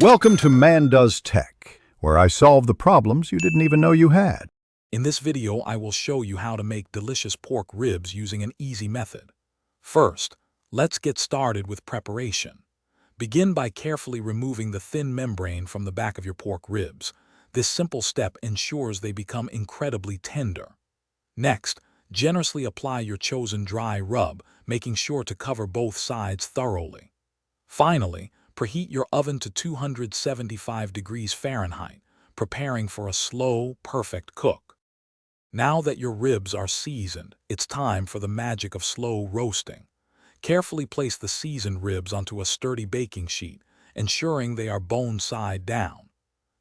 Welcome to Man Does Tech, where I solve the problems you didn't even know you had. In this video, I will show you how to make delicious pork ribs using an easy method. First, let's get started with preparation. Begin by carefully removing the thin membrane from the back of your pork ribs. This simple step ensures they become incredibly tender. Next, generously apply your chosen dry rub, making sure to cover both sides thoroughly. Finally, preheat your oven to 275 degrees Fahrenheit, preparing for a slow, perfect cook. Now that your ribs are seasoned, it's time for the magic of slow roasting. Carefully place the seasoned ribs onto a sturdy baking sheet, ensuring they are bone side down.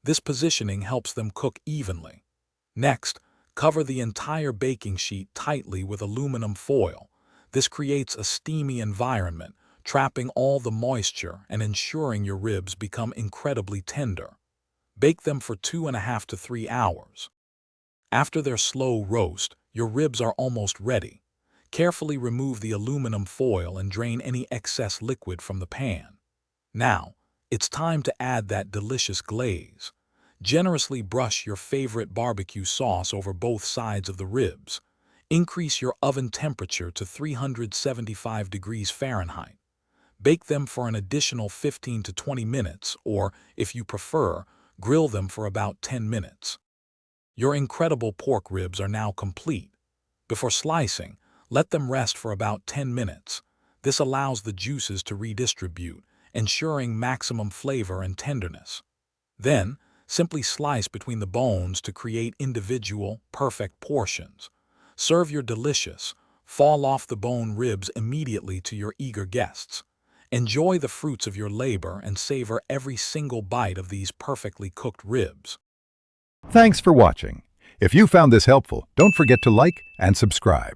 This positioning helps them cook evenly. Next, cover the entire baking sheet tightly with aluminum foil. This creates a steamy environment, trapping all the moisture and ensuring your ribs become incredibly tender. Bake them for 2.5 to 3 hours. After their slow roast, your ribs are almost ready. Carefully remove the aluminum foil and drain any excess liquid from the pan. Now, it's time to add that delicious glaze. Generously brush your favorite barbecue sauce over both sides of the ribs. Increase your oven temperature to 375 degrees Fahrenheit. Bake them for an additional 15 to 20 minutes, or, if you prefer, grill them for about 10 minutes. Your incredible pork ribs are now complete. Before slicing, let them rest for about 10 minutes. This allows the juices to redistribute, ensuring maximum flavor and tenderness. Then, simply slice between the bones to create individual, perfect portions. Serve your delicious, fall-off-the-bone ribs immediately to your eager guests. Enjoy the fruits of your labor and savor every single bite of these perfectly cooked ribs. Thanks for watching. If you found this helpful, don't forget to like and subscribe.